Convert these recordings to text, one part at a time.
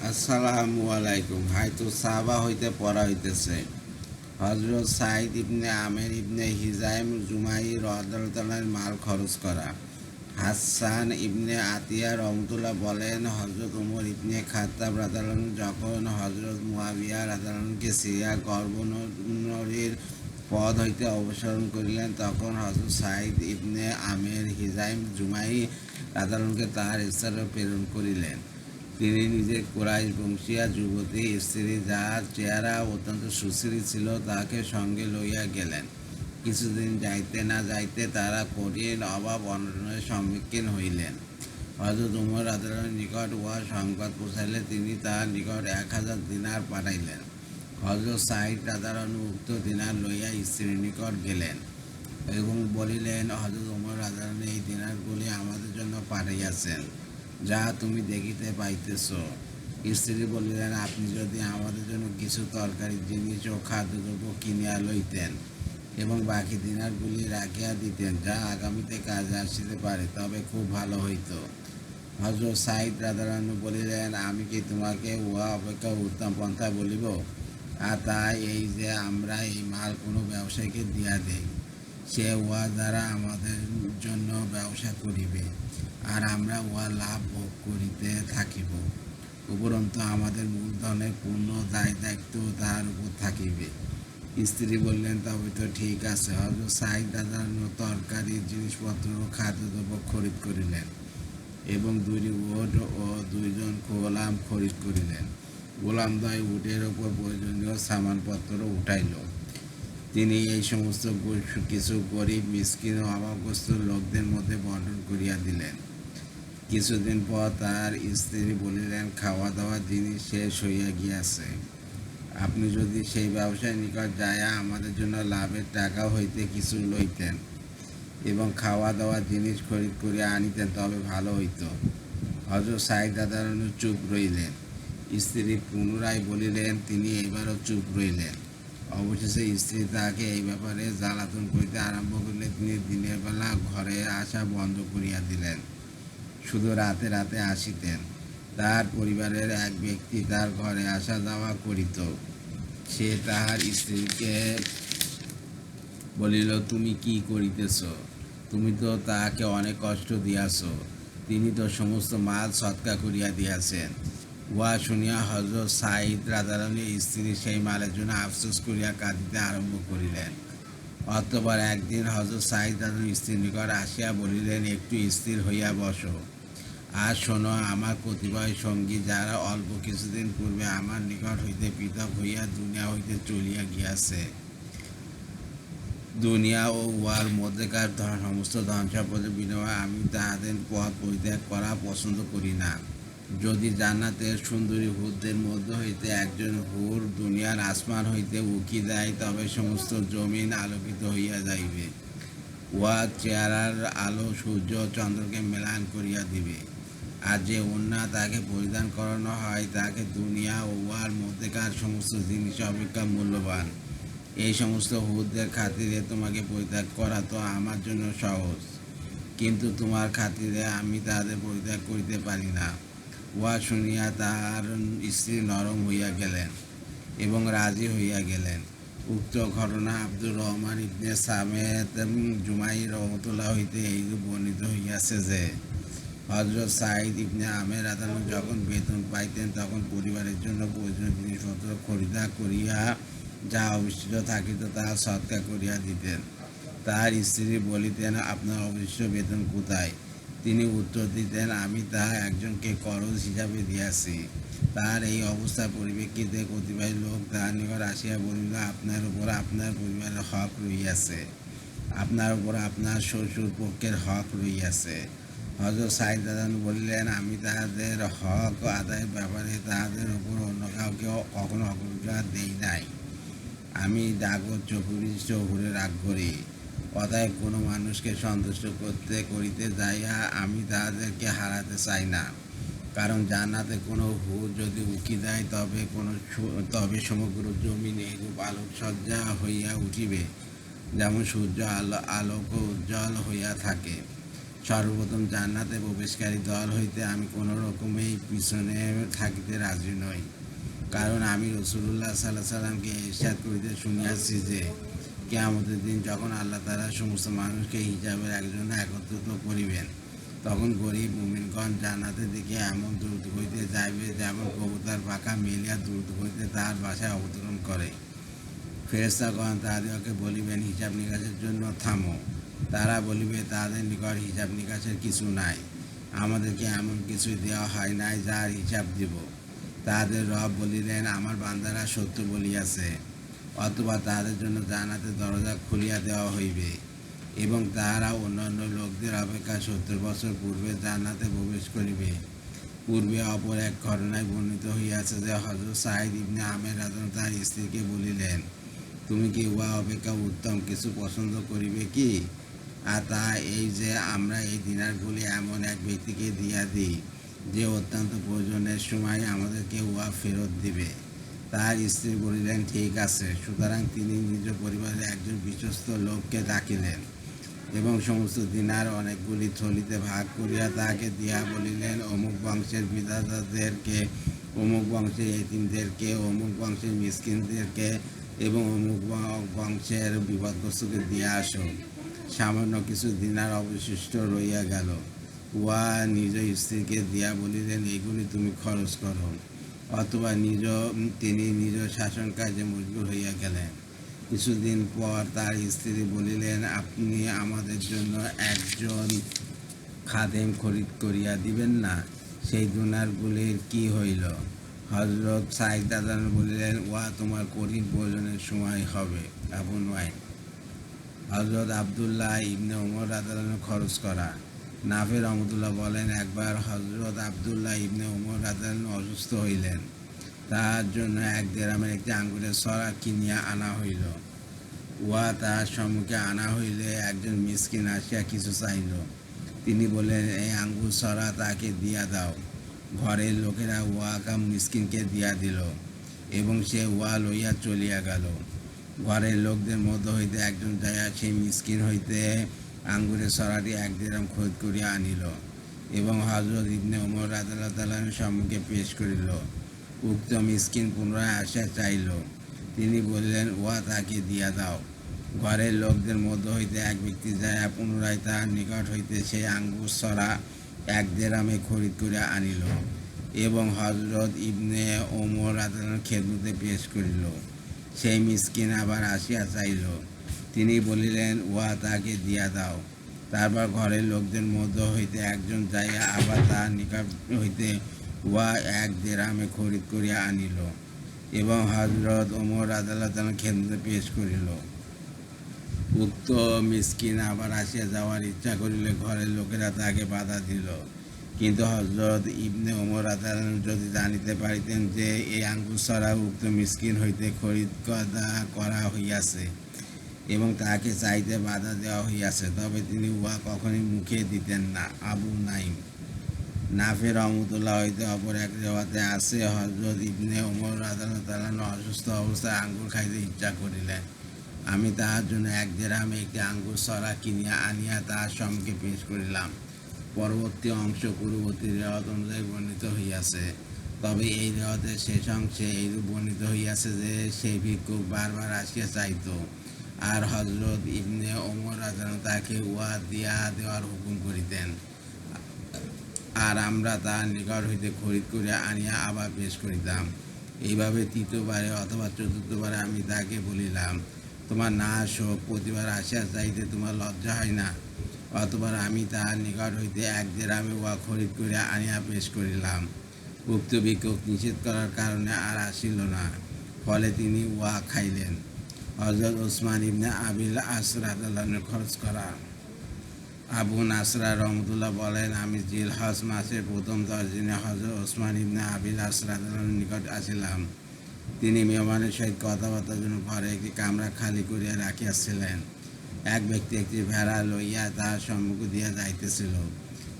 আসসালামু আলাইকুম। হয়তো সাহাবা হইতে পড়া হইতেছে হজরত সাইদ ইবনে আমের ইবনে হিজাইম জুমাই রহদাল্লাহ মাল খরচ করা। হাসান ইবনে আতিয়া রহমতুল্লাহ বলেন, হজরত উমর ইবনে খাত্তাব রাদিয়াল্লাহু যখন হজরত মুয়াবিয়া রাদিয়াল্লাহুকে সিরিয়া গভর্নরের পদ হইতে অপসারণ করিলেন, তখন হজরত সাইদ ইবনে আমের হিজাইম জুমাই রাদিয়াল্লাহুকে তাহার স্থানে প্রেরণ করিলেন। তিনি নিজে কুরাইশ বংশীয়া যুবতী স্ত্রী, যাহার চেহারা অত্যন্ত সুশ্রী ছিল, তাহাকে সঙ্গে লইয়া গেলেন। কিছুদিন যাইতে না যাইতে তারা কঠিন অভাব অনটনের সম্মুখীন হইলেন। হযরত উমর রাদিয়াল্লাহুর নিকট উহার সংবাদ পৌঁছাইলে তিনি তাহার নিকট 1000 দিনার পাঠাইলেন। হযরত সাঈদ রাদিয়াল্লাহু উক্ত দিনার লইয়া স্ত্রীর নিকট গেলেন এবং বলিলেন, হযরত উমর রাদিয়াল্লাহু এই দিনারগুলি আমাদের জন্য পাঠাইয়াছেন, যা তুমি দেখিতে পাইতেছ। স্ত্রী বলিলেন, আপনি যদি আমাদের জন্য কিছু তরকারি জিনিস ও খাদ্যদ্রব্য কিনিয়া লইতেন এবং বাকি দিনারগুলি রাখিয়া দিতেন, যা আগামীতে কাজে আসিতে পারে, তবে খুব ভালো হইত। হযরত সাঈদ রাদিয়াল্লাহু বলিলেন, আমি কি তোমাকে উহা অপেক্ষা উত্তম পন্থা বলিব? আর তা এই যে, আমরা এই মাল কোনো ব্যবসায়ীকে দিয়া দেই, সে উহা দ্বারা আমাদের জন্য ব্যবসা করিবে, আর আমরা উহা লাভ ভোগ করিতে থাকিব। উপরন্তু আমাদের মূলধনের পূর্ণ দায় দায়িত্ব তাহার উপর থাকিবে। স্ত্রী বললেন, তবে তো ঠিক আছে। হযরত সাঈদ রাদিয়াল্লাহু তরকারি জিনিসপত্র ও খাদ্যদ্রব্য খরিদ করিলেন এবং 2টি উট ও 2 জন গোলাম খরিদ করিলেন। গোলামদ্বয় উটের ওপর প্রয়োজনীয় সামানপত্র উঠাইল। তিনি এই সমস্ত কিছু গরিব, মিসকিন ও অভাবগ্রস্ত লোকদের মধ্যে বণ্টন করিয়া দিলেন। কিছুদিন পর তার স্ত্রী বলিলেন, খাওয়া দাওয়ার জিনিস শেষ হইয়া গিয়াছে। আপনি যদি সেই ব্যবসায়ীর নিকট যাইয়া আমাদের জন্য লাভের টাকা হইতে কিছু লইতেন এবং খাওয়া দাওয়ার জিনিস খরিদ করিয়া আনিতেন, তবে ভালো হইত। হযরত সাঈদ রাদিয়াল্লাহু চুপ রইলেন। স্ত্রী পুনরায় বলিলেন, তিনি এবারও চুপ রইলেন। অবশেষে স্ত্রী তাহাকে এই ব্যাপারে জ্বালাতন করিতে আরম্ভ করিলে তিনি দিনের বেলা ঘরে আসা বন্ধ করিয়া দিলেন, শুধু রাতে রাতে আসিতেন। তাহার পরিবারের এক ব্যক্তি তার ঘরে আসা যাওয়া করিত। সে তাহার স্ত্রীকে বলিল, তুমি কি করিতেছ? তুমি তো তাহাকে অনেক কষ্ট দিয়াছ। তিনি তো সমস্ত মাল সৎকা করিয়া দিয়াছেন। উহা শুনিয়া হযরত সাঈদ রাদিয়াল্লাহু স্ত্রী সেই মালের জন্য আফসোস করিয়া কাঁদিতে আরম্ভ করিলেন। অতঃপর একদিন হযরত সাঈদ রাদিয়াল্লাহু স্ত্রীর নিকট আসিয়া বলিলেন, একটু স্থির হইয়া বসো। আর শোনো, আমার কতিপয় সঙ্গী, যারা অল্প কিছুদিন পূর্বে আমার নিকট হইতে পৃথক হইয়া দুনিয়া হইতে চলিয়া গিয়াছে, দুনিয়া ও উহার মধ্যেকার সমস্ত ধন সম্পদের বিনিময়ে আমি তাহাদের পথ পরিত্যাগ করা পছন্দ করি না। যদি জান্নাতের সুন্দরী হুরদের মধ্য হইতে একজন হুর দুনিয়ার আসমান হইতে উকি দেয়, তবে সমস্ত জমিন আলোকিত হইয়া যাইবে। উহার চেহারার আলো সূর্য ও চন্দ্রকে মেলান করিয়া দিবে। আর যে ওড়না তাকে পরিধান করানো হয়, তাকে দুনিয়া ও উহার মধ্যেকার সমস্ত জিনিস অপেক্ষা মূল্যবান। এই সমস্ত হুরদের খাতিরে তোমাকে পরিত্যাগ করা তো আমার জন্য সহজ, কিন্তু তোমার খাতিরে আমি তাহাদের পরিত্যাগ করিতে পারি না। উহা শুনিয়া তাহার স্ত্রী নরম হইয়া গেলেন এবং রাজি হইয়া গেলেন। উক্ত ঘটনা আব্দুর রহমান ইবনে সামেত জুমাই রহমতুল্লাহ হইতে এইরূপ বর্ণিত হইয়াছে যে, হযরত সাঈদ ইবনে আমের রাদিয়াল্লাহু যখন বেতন পাইতেন, তখন পরিবারের জন্য প্রয়োজনীয় জিনিসপত্র খরিদা করিয়া যা অবশিষ্ট থাকিত তাহা সৎকা করিয়া দিতেন। তাহার স্ত্রী বলিতেন, আপনার অবশিষ্ট বেতন কোথায়? তিনি উত্তর দিতেন, আমি তাহা একজনকে করজ হিসাবে দিয়াছি। তাহার এই অবস্থার পরিপ্রেক্ষিতে কতিপয় লোক তাহার নিকট আসিয়া বলিল, আপনার উপর আপনার পরিবারের হক রহিয়াছে, আপনার উপর আপনার শ্বশুর পক্ষের হক রহিয়াছে। হযরত সাঈদ রাদিয়াল্লাহু বলিলেন, আমি তাহাদের হক আদায়ের ব্যাপারে তাহাদের উপর অন্য কাউকে কখনো অগ্রাধিকার দেই নাই। আমি জাগর চক্ষুবিশিষ্ট হুরের আগ্রহী। অতএব কোনো মানুষকে সন্তুষ্ট করিতে যাইয়া আমি তাহাদেরকে হারাতে চাই না। কারণ জান্নাতে কোনো হুর যদি উকি দেয়, তবে সমগ্র জমিন এইরূপ আলোকসজ্জা হইয়া উঠিবে, যেমন সূর্য আলোক উজ্জ্বল হইয়া থাকে। সর্বপ্রথম জান্নাতে প্রবেশকারী দল হইতে আমি কোনো রকমেই পিছনে থাকিতে রাজি নই, কারণ আমি রসুল্লাহ সাল্লাহ সাল্লামকে ইরশাদ করিতে শুনিয়াছি যে কিয়ামতের দিন যখন আল্লাহ তাআলা সমস্ত মানুষকে হিসাবের একজনে একত্রিত করিবেন, তখন গরিব মুমিনগণ জান্নাতের দিকে এমন দ্রুত হইতে যাইবে যেমন কবুতর পাখা মেলিয়া দ্রুত হইতে তাহার বাসায় অবতরণ করে। ফেরেশতাগণ তাহাদিগকে বলিবেন, হিসাব নিকাশের জন্য থামো। তারা বলিবে, তাদের নিকট হিসাব নিকাশের কিছু নাই, আমাদেরকে এমন কিছুই দেওয়া হয় নাই যার হিসাব দিব। তাদের রব বলিলেন, আমার বান্দারা সত্য বলিয়াছে। অথবা তাদের জন্য জান্নাতের দরজা খুলিয়া দেওয়া হইবে এবং তাহারা অন্যান্য লোকদের অপেক্ষা 70 বছর পূর্বে জান্নাতে প্রবেশ করিবে। পূর্বে অপর এক ঘটনায় বর্ণিত হইয়াছে যে হযরত সাঈদ ইবনে আমের রাদিয়াল্লাহু তার স্ত্রীকে বলিলেন, তুমি কি উহা অপেক্ষা উত্তম কিছু পছন্দ করিবে কি? আর তা এই যে আমরা এই দিনারগুলি এমন এক ব্যক্তিকে দিয়া দিই যে অত্যন্ত প্রয়োজনের সময় আমাদেরকে উহা ফেরত দিবে। তার স্ত্রী বলিলেন, ঠিক আছে। সুতরাং তিনি নিজ পরিবারের একজন বিশ্বস্ত লোককে ডাকিলেন এবং সমস্ত দিনার অনেকগুলি থলিতে ভাগ করিয়া তাহাকে দিয়া বলিলেন, অমুক বংশের বিধাতাদেরকে, অমুক বংশের এতিমদেরকে, অমুক বংশের মিসকিনদেরকে এবং অমুক বংশের বিপদগ্রস্তকে দিয়া আসো। সামান্য কিছু দিনার অবশিষ্ট রইয়া গেল। উহা নিজ স্ত্রীকে দিয়া বলিলেন, এইগুলি তুমি খরচ করো। অথবা তিনি নিজ শাসন কার্যে মশগুল হইয়া গেলেন। কিছুদিন পর তার স্ত্রী বলিলেন, আপনি আমাদের জন্য একজন খাদেম খরিদ করিয়া দিবেন না? সেই দিনারগুলির কি হইল? হযরত সাঈদ রাদিয়াল্লাহু বলিলেন, উহা তোমার কঠিন প্রয়োজনের সময় হবে। Abu Nuaim. হযরত আব্দুল্লাহ ইবনে ওমর রাদিয়াল্লাহু খরচ করা। নাফে রহমতুল্লাহ বলেন, একবার হযরত আব্দুল্লাহ ইবনে ওমর রাদিয়াল্লাহু অসুস্থ হইলেন। তাহার জন্য এক দেরামের একটি আঙ্গুরের সরা কিনিয়া আনা হইল। উহা তাহার সম্মুখে আনা হইলে একজন মিসকিন আসিয়া কিছু চাইল। তিনি বললেন, এই আঙ্গুর সরা তাকে দিয়া দাও। ঘরের লোকেরা উহা মিসকিনকে দিয়া দিল এবং সে উহা লইয়া চলিয়া গেল। ঘরের লোকদের মধ্য হইতে একজন যাইয়া সেই মিসকিন হইতে আঙ্গুরের সরাটি 1 দিরহাম খরিদ করিয়া আনিল এবং হযরত ইবনে ওমর রাদিয়াল্লাহু তাআলার সম্মুখে পেশ করিল। উক্ত মিসকিন পুনরায় আসিয়া চাইল। তিনি বললেন, উহা তাকে দিয়া দাও। ঘরের লোকদের মধ্য হইতে এক ব্যক্তি যাইয়া পুনরায় তাহার নিকট হইতে সেই আঙ্গুর সরা 1 দিরহামে খরিদ করিয়া আনিল এবং হযরত ইবনে ওমর রাদিয়াল্লাহু খেদমতে পেশ করিল। সেই মিসকিন আবার আসিয়া চাইল। তিনি বলিলেন, উহা তাকে দিয়া দাও। তারপর ঘরের লোকদের মধ্য হইতে একজন যাইয়া আবার তাহার নিকট হইতে উহা 1 দিরহামে খরিদ করিয়া আনিল এবং হযরত ওমর রাদিয়াল্লাহু তাআলার খেদমতে পেশ করিল। উক্ত মিসকিন আবার আসিয়া যাওয়ার ইচ্ছা করিলে ঘরের লোকেরা তাহাকে বাধা দিল। কিন্তু হযরত ইবনে ওমর রাদিয়াল্লাহু যদি জানিতে পারিতেন যে এই আঙ্গুর সরা উক্ত মিসকিন হইতে খরিদ করা হইয়াছে এবং তাহাকে চাইতে বাধা দেওয়া হইয়াছে, তবে তিনি উহা কখনই মুখে দিতেন না। আবু নাঈম। নাফে রহমতুল্লাহ হইতে অপর এক রেওয়াতে আছে, হযরত ইবনে ওমর রাদিয়াল্লাহু তাআলা অসুস্থ অবস্থায় আঙ্গুর খাইতে ইচ্ছা করিলেন। আমি তাহার জন্য 1 দিরহামে একটি আঙ্গুর সরা কিনিয়া আনিয়া তাহার সম্মুখে পেশ করিলাম। পরবর্তী অংশ পূর্ববর্তী রেওয়াত অনুযায়ী বর্ণিত হইয়াছে। তবে এই রেওয়াতের শেষ অংশে এইরূপ বর্ণিত হইয়াছে যে সেই ভিক্ষুক বারবার আসিয়া চাইত, আর হযরত ইবনে ওমর রাদিয়াল্লাহু তাকে উহা দিয়া দেওয়ার হুকুম করিতেন, আর আমরা তাহার নিকট হইতে খরিদ করিয়া আনিয়া আবার পেশ করিতাম। এইভাবে তৃতীয়বারে অথবা চতুর্থবারে আমি তাকে বলিলাম, তোমার নাশ হোক, প্রতিবার আসিয়া চাইতে তোমার লজ্জা হয় না? অতবার আমি তাহার নিকট হইতে 1 দিরহামে উহা খরিদ করিয়া আনিয়া পেশ করিলাম। উক্ত ভিক্ষুক নিষেধ করার কারণে আর আসিল না, ফলে তিনি উহা খাইলেন। হযরত ওসমান ইবনে আবিল আস রাদিয়াল্লাহু খরচ করা। আবু নাসরা রহমতুল্লাহ বলেন, আমি জিলহজ মাসের প্রথম 10 দিনে হযরত ওসমান ইবনে আবিল আস রাদিয়াল্লাহু নিকট আসিলাম। তিনি মেহমানের সহিত কথাবার্তার জন্য ঘরে একটি কামরা খালি করিয়া রাখিয়াছিলেন। এক ব্যক্তি একটি ভেড়া লইয়া তাহার সম্মুখ দিয়া যাইতেছিল।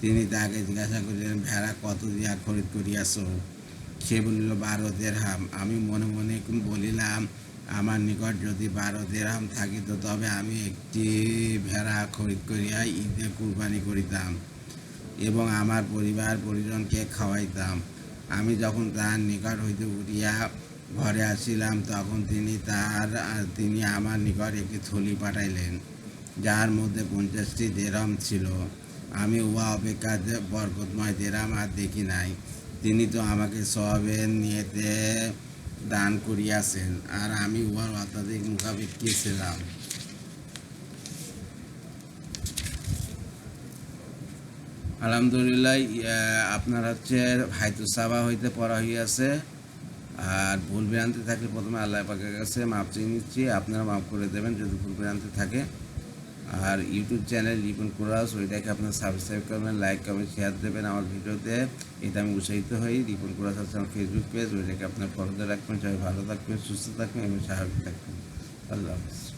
তিনি তাহাকে জিজ্ঞাসা করিলেন, ভেড়া কত দিয়া খরিদ করিয়াছ? সে বলিল, 12 দিরহাম। আমি মনে মনে বলিলাম, আমার নিকট যদি 12 দিরহাম থাকিত তবে আমি একটি ভেড়া খরিদ করিয়া ঈদে কুরবানি করিতাম এবং আমার পরিবার পরিজনকে খাওয়াইতাম। আমি যখন তাহার নিকট হইতে উঠিয়া ঘরে আসিলাম তখন তিনি আমার নিকট একটি থলি পাঠাইলেন, যার মধ্যে 50টি দিরহাম ছিল। আমি উহা অপেক্ষা বরকতময় দিরহাম আর দেখি নাই। তিনি তো আমাকে সওয়াবের নিয়তে দান করিয়াছেন, আর আমি উহার অত্যাধিক মুখাপেক্ষী ছিলাম। আলহামদুলিল্লাহ, আপনার হচ্ছে হাইতুস সাবা হইতে পড়া হইয়াছে। আর ভুল ভ্রান্তি থাকলে প্রথমে আল্লাহ পাকের কাছে মাপ চেয়ে নিচ্ছি, আপনারা মাফ করে দেবেন যদি ভুল ভ্রান্তি থাকে। আর ইউটিউব চ্যানেল রিপন কুরাস, ওইটাকে আপনার সাবস্ক্রাইব করবেন, লাইক কমেন্ট শেয়ার দেবেন আমার ভিডিওতে, এটা আমি উৎসাহিত হই। রিপন কুরাস হচ্ছে আমার ফেসবুক পেজ, ওইটাকে আপনার ফলোতে রাখবেন। সবাই ভালো থাকবেন, সুস্থ থাকবেন এবং স্বাভাবিক থাকবেন। আল্লাহ হাফিজ।